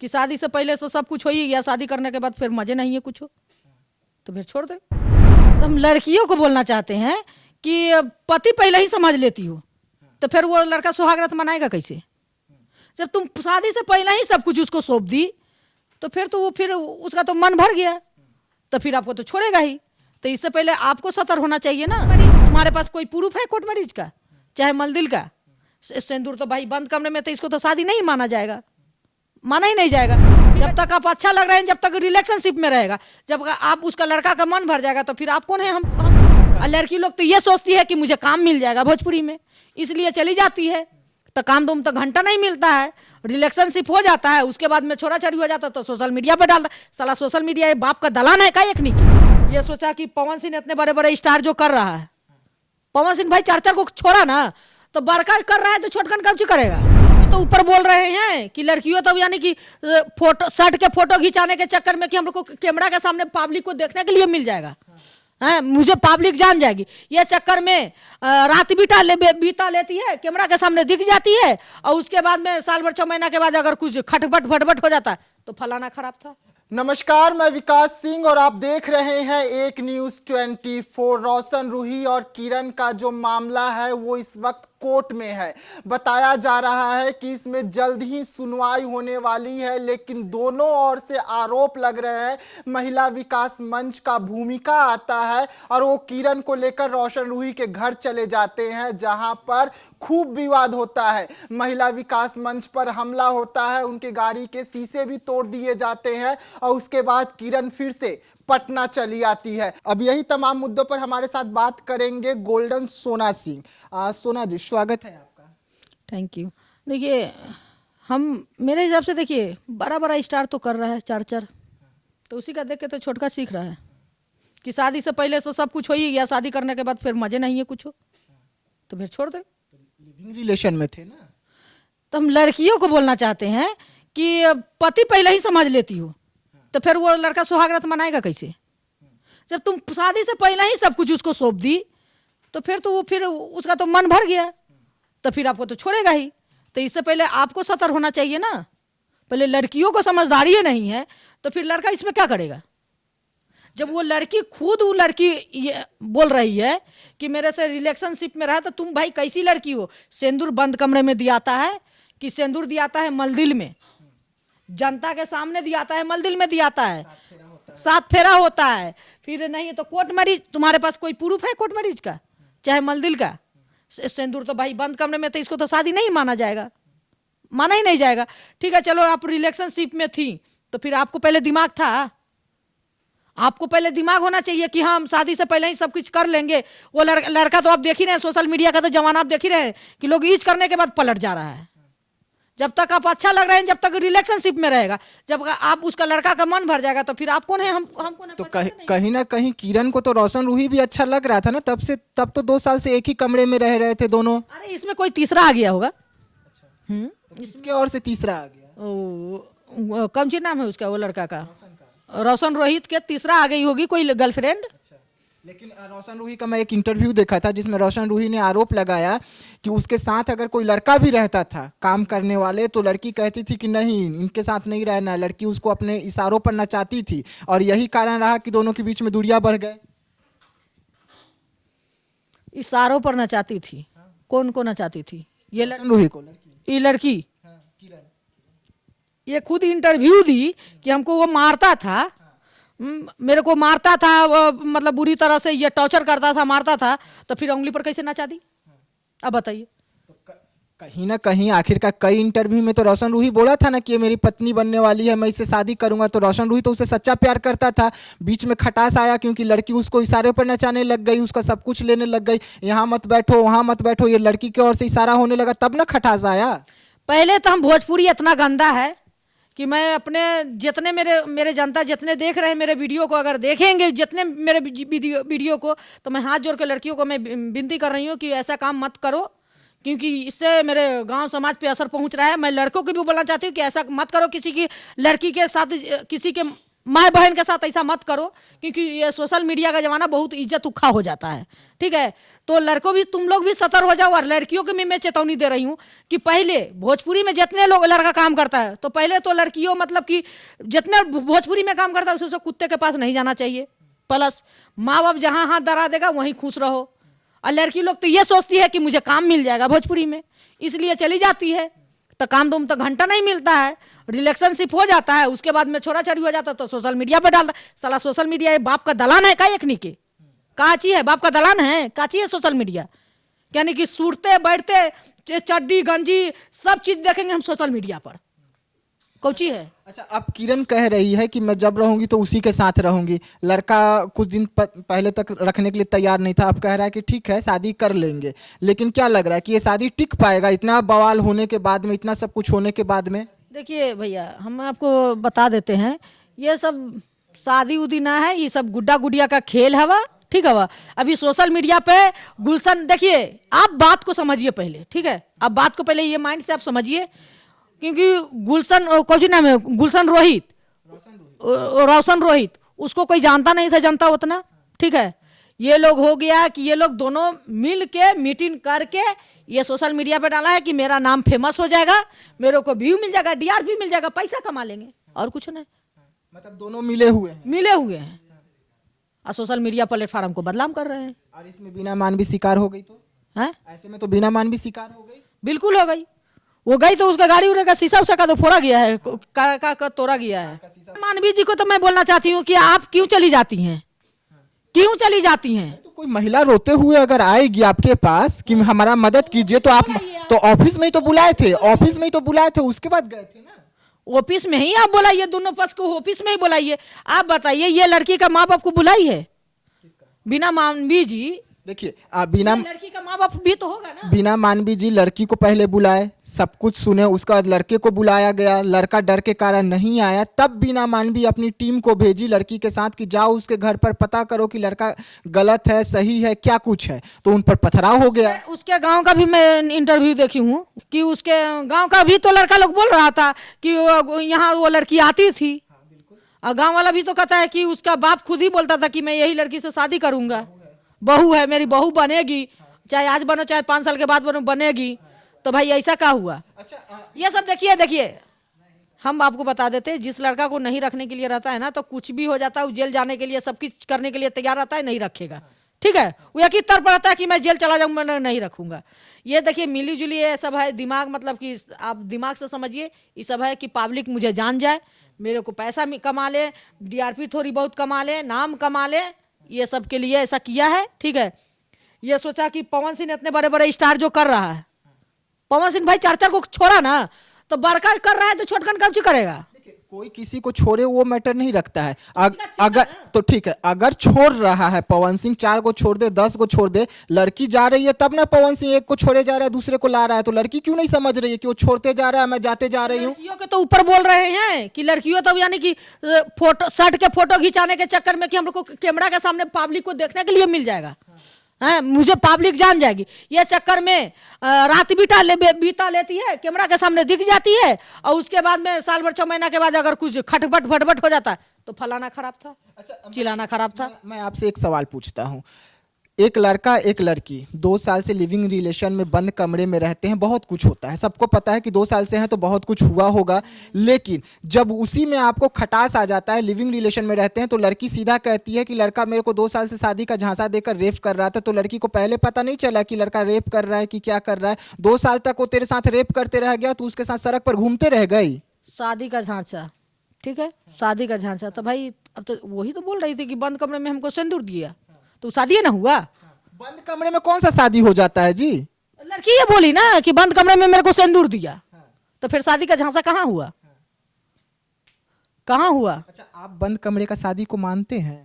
कि शादी से पहले तो सब कुछ हो ही गया, शादी करने के बाद फिर मजे नहीं है कुछ हो, तो फिर छोड़ दे। तो हम लड़कियों को बोलना चाहते हैं कि पति पहले ही समझ लेती हो तो फिर वो लड़का सुहागरात मनाएगा कैसे? जब तुम शादी से पहले ही सब कुछ उसको सौंप दी तो फिर तो वो फिर उसका तो मन भर गया, तो फिर आपको तो छोड़ेगा ही। तो इससे पहले आपको सतर्क होना चाहिए ना। तुम्हारे पास कोई प्रूफ है कोर्ट मैरिज का, चाहे मलदिल का? सिंदूर तो भाई बंद कमरे में, तो इसको तो शादी नहीं माना जाएगा, माना ही नहीं जाएगा। जब तक आप अच्छा लग रहे हैं, जब तक रिलेशनशिप में रहेगा, जब आप उसका लड़का का मन भर जाएगा तो फिर आप कौन है? हम लड़की लोग तो ये सोचती है कि मुझे काम मिल जाएगा भोजपुरी में, इसलिए चली जाती है। तो काम तो घंटा नहीं मिलता है, रिलेशनशिप हो जाता है, उसके बाद में छोड़ा छड़ी हो जाता है तो सोशल मीडिया पर डालता। साला सोशल मीडिया ये बाप का दलान है का? एक नहीं, ये सोचा कि पवन सिंह इतने बड़े बड़े स्टार जो कर रहा है, पवन सिंह भाई चार को छोड़ा ना, तो बड़का कर रहा है तो छोटकन कब से करेगा? तो ऊपर बोल रहे हैं कि लड़कियों तो यानी कि फोटो शर्ट के फोटो खिंचाने के चक्कर में कि हम लोग को कैमरा के सामने पब्लिक को देखने के लिए मिल जाएगा, है मुझे पब्लिक जान जाएगी, ये चक्कर में रात बीता लेती है, कैमरा के सामने दिख जाती है, और उसके बाद में साल भर 6 महीना के बाद अगर कुछ खटपट फटपट हो जाता है तो फलाना खराब था। नमस्कार, मैं विकास सिंह और आप देख रहे हैं एक न्यूज 24। रोशन रूही और किरण का जो मामला है वो इस वक्त कोर्ट में है। बताया जा रहा है कि इसमें जल्द ही सुनवाई होने वाली है, लेकिन दोनों ओर से आरोप लग रहे हैं। महिला विकास मंच का भूमिका आता है और वो किरण को लेकर रोशन रूही के घर चले जाते हैं, जहां पर खूब विवाद होता है। महिला विकास मंच पर हमला होता है, उनके गाड़ी के शीशे भी तोड़ दिए जाते हैं और उसके बाद किरण फिर से पटना चली आती है। अब यही तमाम मुद्दों पर हमारे साथ बात करेंगे गोल्डन सोना सिंह। सोना जी, स्वागत है आपका। Thank you. देखिए, हम मेरे हिसाब से देखिए बड़ा बड़ा स्टार तो कर रहा है चार, तो उसी का देख के तो छोटका सीख रहा है कि शादी से पहले तो सब कुछ हो ही गया, शादी करने के बाद फिर मजे नहीं है कुछ हो, तो फिर छोड़ दे। लिविंग रिलेशन में थे ना। तो हम लड़कियों को बोलना चाहते हैं कि पति पहले ही समझ लेती हो तो फिर वो लड़का सुहागरात मनाएगा कैसे? जब तुम शादी से पहले ही सब कुछ उसको सौंप दी तो फिर तो वो फिर उसका तो मन भर गया, तो फिर आपको तो छोड़ेगा ही। तो इससे पहले आपको सतर्क होना चाहिए ना। पहले लड़कियों को समझदारी नहीं है तो फिर लड़का इसमें क्या करेगा? जब वो लड़की खुद वो लड़की ये बोल रही है कि मेरे से रिलेशनशिप में रहा, तो तुम भाई कैसी लड़की हो? सिंदूर बंद कमरे में दियाता है कि सिंदूर दियाता है मलदिल में, जनता के सामने दियाता है, मलदिल में दियाता है, 7 फेरा होता है। फिर नहीं तो कोर्ट मैरिज, तुम्हारे पास कोई प्रूफ है कोर्ट मैरिज का, चाहे मलदिल का? सिंदूर तो भाई बंद कमरे में, तो इसको तो शादी नहीं माना जाएगा, माना ही नहीं जाएगा। ठीक है, चलो आप रिलेशनशिप में थी तो फिर आपको पहले दिमाग था, आपको पहले दिमाग होना चाहिए कि हम शादी से पहले ही सब कुछ कर लेंगे। वो लड़का तो आप देख ही रहे हैं, सोशल मीडिया का तो जमाना आप देख ही रहे हैं कि लोग ईज करने के बाद पलट जा रहा है। जब तक आप अच्छा लग रहे हैं, जब तक रिलेशनशिप में रहेगा, जब आप उसका लड़का का मन भर जाएगा तो फिर आप कौन है? हम कौन है? तो कहीं ना कहीं किरण को तो रोशन रूही भी अच्छा लग रहा था ना, तब तो 2 साल से एक ही कमरे में रह रहे थे दोनों। अरे इसमें कोई तीसरा आ गया होगा। इसके और से तीसरा आ गया। कम सी नाम है उसका, वो लड़का का रोशन रोहित के तीसरा आ गई होगी कोई गर्लफ्रेंड। लेकिन रोशन रूही का मैं एक इंटरव्यू देखा था जिसमें रोशन रूही ने आरोप लगाया कि उसके साथ अगर कोई लड़का भी रहता था काम करने वाले, तो लड़की कहती थी कि नहीं, इनके साथ नहीं रहना। लड़की उसको अपने इशारों पर नचाती थी और यही कारण रहा कि दोनों के बीच में दूरियां बढ़ गए। इशारों पर नचाती थी? कौन को नचाती थी? ये रूही को, ये लड़की ये खुद इंटरव्यू दी कि हमको वो मारता था, मेरे को मारता था, मतलब बुरी तरह से ये टॉर्चर करता था, मारता था, तो फिर उंगली पर कैसे नचा दी? अब बताइए। तो कहीं ना कहीं आखिरकार कई इंटरव्यू में तो रोशन रूही बोला था ना कि ये मेरी पत्नी बनने वाली है, मैं इससे शादी करूंगा। तो रोशन रूही तो उसे सच्चा प्यार करता था। बीच में खटास आया क्योंकि लड़की उसको इशारे पर नचाने लग गई, उसका सब कुछ लेने लग गई, यहाँ मत बैठो वहाँ मत बैठो, ये लड़की की ओर से इशारा होने लगा, तब ना खटास आया। पहले तो हम भोजपुरी इतना गंदा है कि मैं अपने जितने मेरे जनता जितने देख रहे हैं मेरे वीडियो को, अगर देखेंगे जितने मेरे वीडियो को, तो मैं हाथ जोड़ के लड़कियों को मैं विनती कर रही हूँ कि ऐसा काम मत करो, क्योंकि इससे मेरे गांव समाज पे असर पहुंच रहा है। मैं लड़कों को भी बोलना चाहती हूँ कि ऐसा मत करो, किसी की लड़की के साथ किसी के माँ बहन के साथ ऐसा मत करो, क्योंकि ये सोशल मीडिया का जमाना बहुत इज्जत उखा हो जाता है। ठीक है, तो लड़कों भी, तुम लोग भी सतर्क हो जाओ, और लड़कियों को भी मैं चेतावनी दे रही हूँ कि पहले भोजपुरी में जितने लोग लड़का काम करता है, तो पहले तो लड़कियों मतलब कि जितने भोजपुरी में काम करता है उसे कुत्ते के पास नहीं जाना चाहिए। प्लस माँ बाप जहाँ हाथ धरा देगा वहीं खुश रहो। और लड़की लोग तो ये सोचती है कि मुझे काम मिल जाएगा भोजपुरी में, इसलिए चली जाती है। तो काम तुम तो घंटा नहीं मिलता है, रिलेशनशिप हो जाता है, उसके बाद में छोड़ा छड़ी हो जाता है, तो सोशल मीडिया पर डालता। साला सोशल मीडिया ये बाप का दलान है का? एकनी के काची है, बाप का दलान है, काची है सोशल मीडिया। यानी कि सूरते बैठते चड्डी गंजी सब चीज देखेंगे हम सोशल मीडिया पर, कौची है। अच्छा, अब किरण कह रही है कि मैं जब रहूंगी तो उसी के साथ रहूंगी। लड़का कुछ दिन पहले तक रखने के लिए तैयार नहीं था, अब कह रहा है कि ठीक है शादी कर लेंगे। लेकिन क्या लग रहा है कि ये शादी टिक पाएगा इतना बवाल होने के बाद में, इतना सब कुछ होने के बाद में? देखिए भैया, हम आपको बता देते हैं, ये सब शादी उदी ना है, ये सब गुड्डा गुड़िया का खेल है। ठीक है, अभी सोशल मीडिया पे गुलशन, देखिए आप बात को समझिए पहले। ठीक है, आप बात को पहले ये माइंड से आप समझिए, क्योंकि गुलशन कौन नाम है, गुलशन रोहित, रोशन रोहित, उसको कोई जानता नहीं था, जनता उतना। ठीक है, ये लोग हो गया कि ये लोग दोनों मिल के मीटिंग करके ये सोशल मीडिया पे डाला है कि मेरा नाम फेमस हो जाएगा, मेरे को व्यू मिल जाएगा, डीआरपी मिल जाएगा, पैसा कमा लेंगे, और कुछ नहीं। मतलब दोनों मिले हुए हैं और सोशल मीडिया प्लेटफॉर्म को बदनाम कर रहे हैं। और इसमें बिना मान भी शिकार हो गई तो है, ऐसे में तो बिना मान भी शिकार हो गई। बिल्कुल हो गई, वो गई तो उसका गाड़ी उड़े का शीशा उसा का तो फोड़ा गया है, का तोड़ा गया है। मानवी जी को तो मैं बोलना चाहती हूँ कि आप क्यों चली जाती हैं, क्यों चली जाती हैं? तो कोई महिला रोते हुए अगर आएगी आपके पास कि हमारा मदद कीजिए, तो आप तो ऑफिस में ही तो बुलाए थे, ऑफिस में ही तो बुलाए थे, उसके बाद गए थे ना। ऑफिस में ही आप बुलाइए, दोनों पक्ष को ऑफिस में ही बुलाइए। आप बताइए, ये लड़की का माँ बाप को बुलाई है बिना मानवी जी? देखिए, बिना लड़की का माँ बाप भी तो होगा ना। बिना मानवी जी लड़की को पहले बुलाए, सब कुछ सुने, उसके बाद लड़के को बुलाया गया, लड़का डर के कारण नहीं आया, तब बिना मानवी अपनी टीम को भेजी लड़की के साथ कि जाओ उसके घर पर पता करो कि लड़का गलत है सही है क्या कुछ है। तो उन पर पथराव हो गया। उसके गांव का भी मैं इंटरव्यू देखी हूँ कि उसके गांव का भी तो लड़का लोग बोल रहा था कि यहाँ वो लड़की आती थी, और गाँव वाला भी तो कहता है कि उसका बाप खुद ही बोलता था कि मैं यही लड़की से शादी करूंगा, बहू है मेरी, बहू बनेगी, चाहे आज बनो चाहे 5 साल के बाद बनो, बनेगी। तो भाई ऐसा क्या हुआ? ये सब देखिए हम आपको बता देते, जिस लड़का को नहीं रखने के लिए रहता है ना, तो कुछ भी हो जाता है, वो जेल जाने के लिए सब कुछ करने के लिए तैयार रहता है, नहीं रखेगा। ठीक है, वो एक ही तरफ रहता है कि मैं जेल चला जाऊंगा, मैं नहीं रखूंगा। ये देखिए मिली जुली ये सब है, दिमाग मतलब कि आप दिमाग से समझिए, ये सब है कि पब्लिक मुझे जान जाए, मेरे को पैसा कमा ले, डीआरपी थोड़ी बहुत कमा ले, नाम कमा ले, ये सब के लिए ऐसा किया है। ठीक है, ये सोचा कि पवन सिंह इतने बड़े बड़े स्टार जो कर रहा है, पवन सिंह भाई 4 को छोड़ा ना, तो बड़का कर रहा है तो छोटकन कब करेगा? कोई किसी को छोड़े वो मैटर नहीं रखता है। अगर तो ठीक है, अगर छोड़ रहा है पवन सिंह, 4 को छोड़ दे 10 को छोड़ दे, लड़की जा रही है तब ना पवन सिंह 1 को छोड़े जा रहा है, दूसरे को ला रहा है, तो लड़की क्यों नहीं समझ रही है कि वो छोड़ते जा रहा है, मैं जाते जा रही हूँ। लड़कियों के तो ऊपर बोल रहे हैं कि लड़कियों तो यानी कि फोटो शर्ट के फोटो खिंचाने के चक्कर में कि हम लोग को कैमरा के सामने पब्लिक को देखने के लिए मिल जाएगा, है मुझे पब्लिक जान जाएगी, ये चक्कर में रात बीता लेती है, कैमरा के सामने दिख जाती है, और उसके बाद में साल भर 6 महीना के बाद अगर कुछ खटपट फटपट हो जाता है तो फलाना खराब था, चिल्लाना खराब था। मैं आपसे एक सवाल पूछता हूँ, एक लड़का एक लड़की 2 साल से लिविंग रिलेशन में बंद कमरे में रहते हैं, बहुत कुछ होता है, सबको पता है कि 2 साल से हैं तो बहुत कुछ हुआ होगा, लेकिन जब उसी में आपको खटास आ जाता है, लिविंग रिलेशन में रहते हैं, तो लड़की सीधा कहती है कि लड़का मेरे को 2 साल से शादी का झांसा देकर रेप कर रहा था, तो लड़की को पहले पता नहीं चला कि लड़का रेप कर रहा है कि क्या कर रहा है? 2 साल तक वो तेरे साथ रेप करते रह गया, तो उसके साथ सड़क पर घूमते रह गई। शादी का झांसा, ठीक है, शादी का झांसा, तो भाई अब तो वही तो बोल रही थी कि बंद कमरे में हमको सिंदूर दिया, तो शादी ना हुआ। बंद कमरे में कौन सा शादी हो जाता है जी? लड़की ये बोली ना कि बंद कमरे में मेरे को सिंदूर दिया, तो फिर शादी का झांसा कहाँ हुआ? कहाँ हुआ? अच्छा, आप बंद कमरे का शादी को मानते हैं?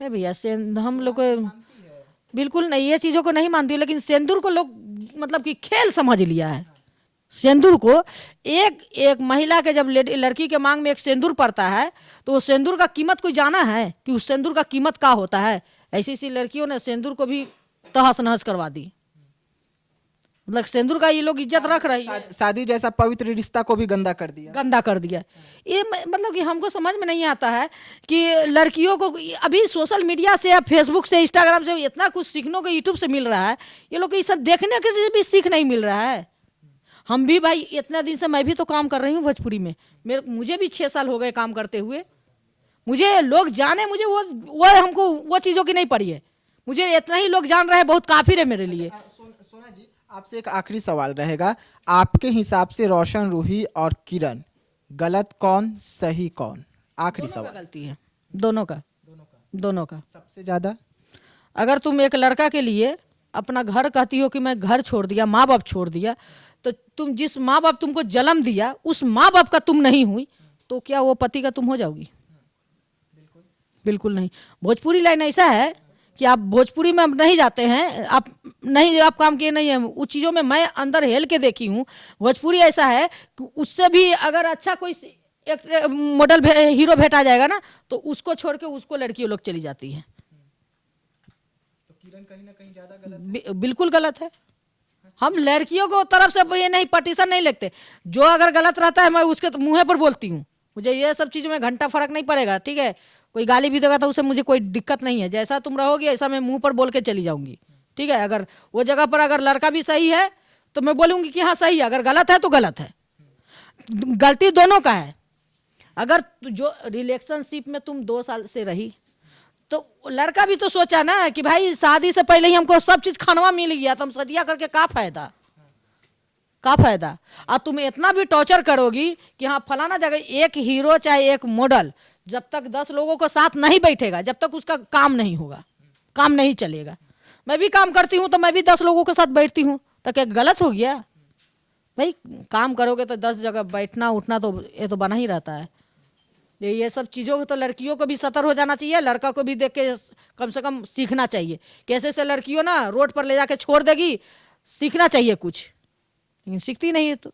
नहीं भैया, हम लोग बिल्कुल नहीं, ये चीजों को नहीं मानती, लेकिन सिंदूर को लोग मतलब कि खेल समझ लिया है। सिंदूर को एक महिला के जब लड़की के मांग में एक सिंदूर पड़ता है, तो उस सिंदूर का कीमत कोई जाना है कि उस सिंदूर का कीमत क्या होता है? ऐसी लड़कियों ने सिंदूर को भी तहस नहस करवा दी, मतलब सिंदूर का ये लोग इज्जत रख रही है, शादी जैसा पवित्र रिश्ता को भी गंदा कर दिया। गंदा कर दिया। ये मतलब कि हमको समझ में नहीं आता है कि लड़कियों को अभी सोशल मीडिया से या फेसबुक से इंस्टाग्राम से इतना कुछ सीखने को यूट्यूब से मिल रहा है, ये लोग को ये सब देखने के से भी सीख नहीं मिल रहा है। हम भी भाई इतना दिन से मैं भी तो काम कर रही हूँ भोजपुरी में, मुझे भी 6 साल हो गए काम करते हुए। मुझे लोग जाने, मुझे वो हमको वो चीज़ों की नहीं पड़ी है, मुझे इतना ही लोग जान रहे हैं, बहुत काफी है मेरे लिए। सोना जी, आपसे एक आखिरी सवाल रहेगा, आपके हिसाब से रोशन रूही और किरण गलत कौन सही कौन? आखिरी दोनों का सवाल। गलती है, दोनों का। सबसे ज्यादा अगर तुम एक लड़का के लिए अपना घर कहती हो कि मैं घर छोड़ दिया, माँ बाप छोड़ दिया, तो तुम जिस माँ बाप तुमको जन्म दिया उस माँ बाप का तुम नहीं हुई, तो क्या वो पति का तुम हो जाओगी? बिल्कुल नहीं। भोजपुरी लाइन ऐसा है कि आप भोजपुरी में अब नहीं जाते हैं, आप काम किए नहीं है उस चीज़ों में, मैं अंदर हेल के देखी हूँ। भोजपुरी ऐसा है कि उससे भी अगर अच्छा कोई एक मॉडल हीरो भेटा जाएगा ना, तो उसको छोड़ के उसको लड़कियों लोग चली जाती हैं। तो किरण कहीं ना कहीं ज्यादा गलत बिल्कुल गलत है। हम लड़कियों को तरफ से ये नहीं पटिशन नहीं लिखते, जो अगर गलत रहता है मैं उसके मुँह पर बोलती हूँ, मुझे ये सब चीज़ों में घंटा फर्क नहीं पड़ेगा। ठीक है, कोई गाली भी देगा तो उससे मुझे कोई दिक्कत नहीं है, जैसा तुम रहोगी ऐसा मैं मुंह पर बोल के चली जाऊंगी। ठीक है, अगर वो जगह पर अगर लड़का भी सही है तो मैं बोलूंगी कि हाँ सही है, अगर गलत है तो गलत है, गलती दोनों का है। अगर जो रिलेशनशिप में तुम 2 साल से रही तो लड़का भी तो सोचा ना कि भाई शादी से पहले ही हमको सब चीज खानवा मिल गया, तो हम सदिया करके का फायदा? और तुम इतना भी टॉर्चर करोगी कि हाँ फलाना जगह, एक हीरो चाहे एक मॉडल जब तक 10 लोगों को साथ नहीं बैठेगा, जब तक उसका काम नहीं होगा, काम नहीं चलेगा। मैं भी काम करती हूँ तो मैं भी 10 लोगों के साथ बैठती हूँ, तो क्या गलत हो गया? भाई काम करोगे तो 10 जगह बैठना उठना तो ये तो बना ही रहता है। ये सब चीज़ों को तो लड़कियों को भी सतर्क हो जाना चाहिए, लड़का को भी देख के कम से कम सीखना चाहिए। कैसे से लड़कियों ना रोड पर ले जाके छोड़ देगी, सीखना चाहिए कुछ, लेकिन सीखती नहीं है। तो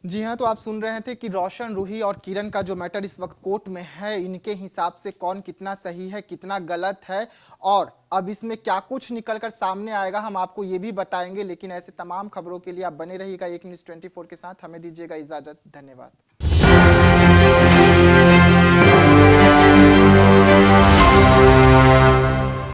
जी हाँ, तो आप सुन रहे थे कि रोशन रूही और किरण का जो मैटर इस वक्त कोर्ट में है, इनके हिसाब से कौन कितना सही है कितना गलत है, और अब इसमें क्या कुछ निकलकर सामने आएगा हम आपको ये भी बताएंगे। लेकिन ऐसे तमाम खबरों के लिए आप बने रहिएगा एक न्यूज़ 24 के साथ। हमें दीजिएगा इजाजत, धन्यवाद।